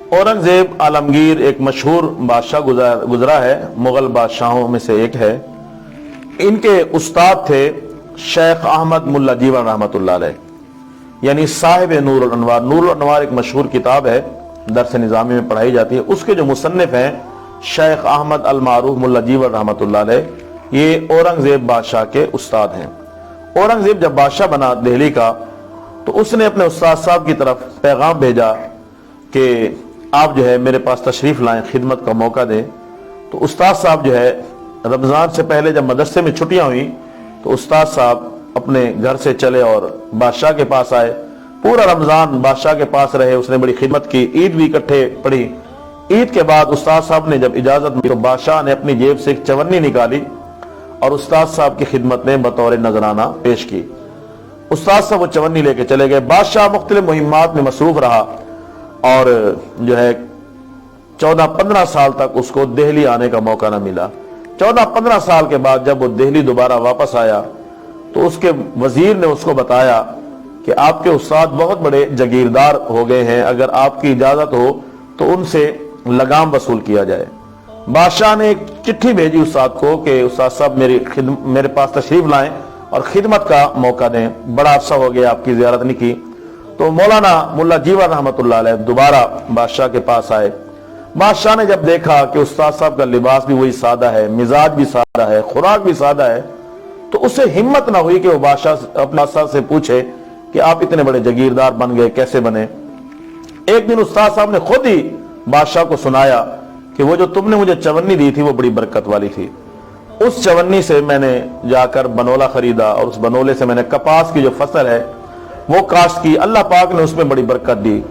औरंगजेब आलमगीर एक मशहूर बादशाह गुजरा है, मुगल बादशाहों में से एक है। इनके उस्ताद थे शेख अहमद मुल्ला जीवन रहमतुल्लाह अलैह, यानी साहिब नूरुल अनवार। नूरुल अनवार एक मशहूर किताब है, दरस निज़ामी में पढ़ाई जाती है। उसके जो मुसन्निफ हैं शेख अहमद अल मारूफ मुल्ला जीवन रहमतुल्लाह अलैह, ये औरंगजेब बादशाह के उस्ताद हैं। औरंगजेब जब बादशाह बना दिल्ली का, तो उसने अपने उस्ताद साहब की तरफ पैगाम भेजा कि आप जो है मेरे पास तशरीफ लाएं, खिदमत का मौका दें। तो उस्ताद साहब जो है रमजान से पहले जब मदरसे में छुट्टियां हुई, तो उस्ताद साहब अपने घर से चले और बादशाह के पास आए। पूरा रमजान बादशाह के पास रहे, उसने बड़ी खिदमत की, ईद भी इकट्ठे पढ़ी। ईद के बाद उस्ताद साहब ने जब इजाजत दी, तो बादशाह ने अपनी जेब से एक चवन्नी निकाली और उस्ताद साहब की खिदमत में बतौर नजराना पेश की। उस्ताद साहब वो चवन्नी लेके चले गए। बादशाह मुख्तलिफ मुहिम्मात में मसरूफ रहा और जो है 14-15 साल तक उसको दिल्ली आने का मौका न मिला। 14-15 साल के बाद जब वो दिल्ली दोबारा वापस आया, तो उसके वजीर ने उसको बताया कि आपके उस्ताद बहुत बड़े जागीरदार हो गए हैं, अगर आपकी इजाजत हो तो उनसे लगाम वसूल किया जाए। बादशाह ने एक चिट्ठी भेजी उस्ताद को कि उस्ताद साहब मेरे पास तशरीफ लाएं और खिदमत का मौका दें, बड़ा अरसा हो गया आपकी जियारत नहीं की। तो मौलाना मुल्ला जीवन रहमतुल्लाह अलैह दोबारा बादशाह के पास आए। बादशाह ने जब देखा कि उस्ताद साहब का लिबास भी वही सादा है, मिजाज भी सादा है, खुराक भी सादा है, तो उसे हिम्मत ना हुई कि वो बादशाह अपने उस्ताद से पूछे कि आप इतने बड़े जागीरदार बन गए, कैसे बने। एक दिन उस्ताद साहब ने खुद ही बादशाह को सुनाया कि वो जो तुमने मुझे चवन्नी दी थी वो बड़ी बरकत वाली थी। उस चवन्नी से मैंने जाकर बनोला खरीदा और उस बनोले से मैंने कपास की जो फसल है वो काश्त की। अल्लाह पाक ने उसमें बड़ी बरकत दी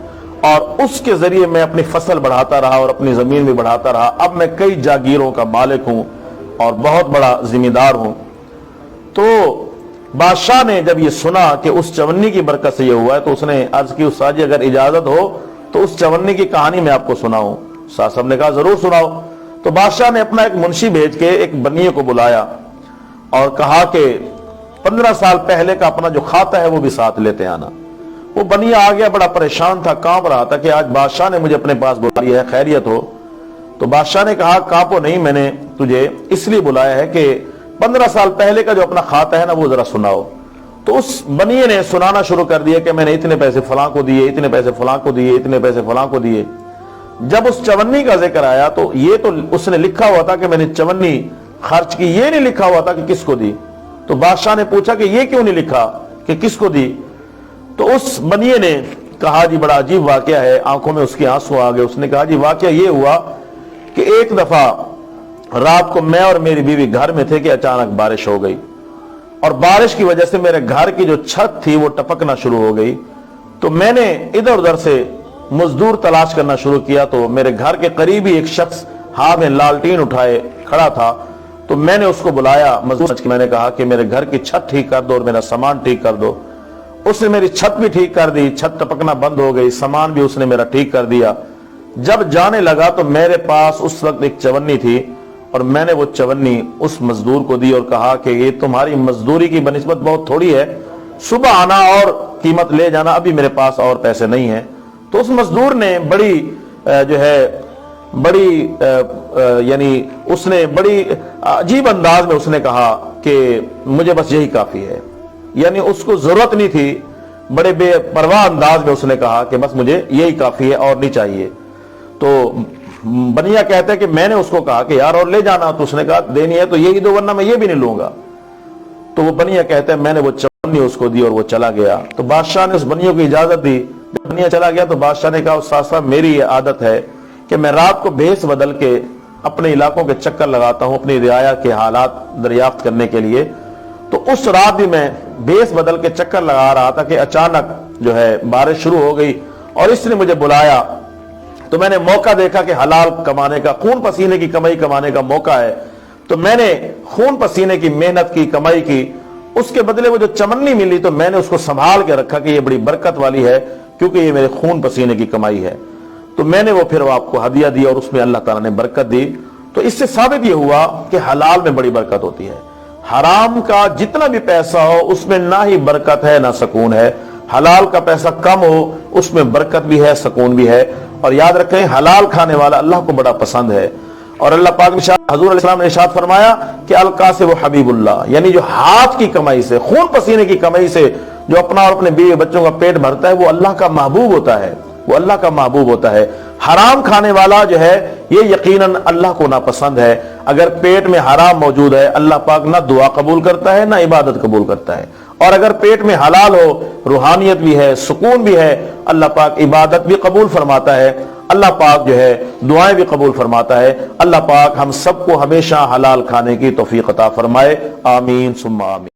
और उसके जरिए मैं अपनी फसल बढ़ाता रहा और अपनी जमीन भी बढ़ाता रहा। अब मैं कई जागीरों का मालिक हूं और बहुत बड़ा जिम्मेदार हूं। तो बादशाह ने जब ये सुना कि उस चवन्नी की बरकत से ये हुआ है, तो उसने अर्ज की उस्ताद जी अगर इजाजत हो तो उस चवन्नी की कहानी मैं आपको सुनाऊं। साहब ने कहा जरूर सुनाओ। तो बादशाह ने अपना एक मुंशी भेज के एक बनिए को बुलाया और कहा कि 15 साल पहले का अपना जो खाता है वो भी साथ लेते आना। वो बनिया आ गया, बड़ा परेशान था, कांप रहा था कि आज बादशाह ने मुझे अपने पास बुला लिया है, खैरियत हो। तो बादशाह ने कहा कांपो नहीं, मैंने तुझे इसलिए बुलाया है कि 15 साल पहले का जो अपना खाता है ना वो जरा सुनाओ। तो उस बनिए ने सुनाना शुरू कर दिया कि मैंने इतने पैसे फलां को दिए, इतने पैसे फलां को दिए, इतने पैसे फलां को दिए। जब उस चवन्नी का जिक्र आया तो ये तो उसने लिखा हुआ था कि मैंने चवन्नी खर्च की, ये नहीं लिखा हुआ था कि किसको दी। तो बादशाह ने पूछा कि ये क्यों नहीं लिखा कि किसको दी। तो उस बनिए ने कहा जी बड़ा अजीब वाकया है, आंखों में उसके आंसू आ गए। उसने कहा जी वाकया ये हुआ कि एक दफा रात को मैं और मेरी बीवी घर में थे कि अचानक बारिश हो गई और बारिश की वजह से मेरे घर की जो छत थी वो टपकना शुरू हो गई। तो मैंने इधर उधर से मजदूर तलाश करना शुरू किया, तो मेरे घर के करीब ही एक शख्स हाथ में लालटीन उठाए खड़ा था। तो मैंने उसको बुलाया मजदूर समझ के, मैंने कहा कि मेरे घर की छत ठीक कर दो और मेरा सामान ठीक कर दो। उसने मेरी छत भी ठीक कर दी, छत टपकना बंद हो गई, सामान भी उसने मेरा ठीक कर दिया। जब जाने लगा तो मेरे पास उस वक्त एक चवन्नी थी और मैंने वो चवन्नी उस मजदूर को दी और कहा कि ये तुम्हारी मजदूरी की बनिस्बत बहुत थोड़ी है, सुबह आना और कीमत ले जाना, अभी मेरे पास और पैसे नहीं है। तो उस मजदूर ने बड़ी जो है बड़ी यानी उसने बड़ी अजीब अंदाज में उसने कहा कि मुझे बस यही काफी है, यानी उसको जरूरत नहीं थी। बड़े बेपरवाह अंदाज में उसने कहा कि बस मुझे यही काफी है और नहीं चाहिए। तो बनिया कहते हैं कि मैंने उसको कहा कि यार और ले जाना, तो उसने कहा देनी है तो यही दो वरना मैं ये भी नहीं लूंगा। तो वो बनिया कहते हैं मैंने वो चवन्नी उसको दी और वो चला गया। तो बादशाह ने उस बनिया को इजाजत दी। जब बनिया चला गया तो बादशाह ने कहा उस्ताद साहब मेरी ये आदत है कि मैं रात को भेस बदल के अपने इलाकों के चक्कर लगाता हूं अपनी रियाया के हालात दरियाफ्त करने के लिए। तो उस रात भी मैं भेस बदल के चक्कर लगा रहा था कि अचानक जो है बारिश शुरू हो गई और इसने मुझे बुलाया। तो मैंने मौका देखा कि हलाल कमाने का, खून पसीने की कमाई कमाने का मौका है। तो मैंने खून पसीने की मेहनत की, कमाई की, उसके बदले वो जो चवन्नी मिली तो मैंने उसको संभाल के रखा कि ये बड़ी बरकत वाली है क्योंकि ये मेरे खून पसीने की कमाई है। तो मैंने वो फिर आपको हदिया दी और उसमें अल्लाह ताला ने बरकत दी। तो इससे साबित ये हुआ कि हलाल में बड़ी बरकत होती है। हराम का जितना भी पैसा हो उसमें ना ही बरकत है ना सुकून है। हलाल का पैसा कम हो उसमें बरकत भी है, सुकून भी है। اور یاد رکھیں حلال کھانے والا اللہ کو بڑا پسند ہے. اور اللہ پاک نے حضور علیہ السلام نے ارشاد فرمایا کہ القاسب حبیب اللہ، یعنی جو ہاتھ کی کمائی سے، خون پسینے کی کمائی سے جو اپنا اور اپنے بیوی بچوں کا پیٹ بھرتا ہے وہ اللہ کا محبوب ہوتا ہے، وہ اللہ کا محبوب ہوتا ہے. حرام کھانے والا جو ہے یہ یقیناً اللہ کو ناپسند ہے. اگر پیٹ میں حرام موجود ہے اللہ پاک نہ دعا قبول کرتا ہے نہ عبادت قبول کرتا ہے. اور اگر پیٹ میں حلال ہو، روحانیت بھی ہے، سکون بھی ہے، اللہ پاک عبادت بھی قبول فرماتا ہے، اللہ پاک جو ہے دعائیں بھی قبول فرماتا ہے. اللہ پاک ہم سب کو ہمیشہ حلال کھانے کی توفیق عطا فرمائے. آمین ثم آمین.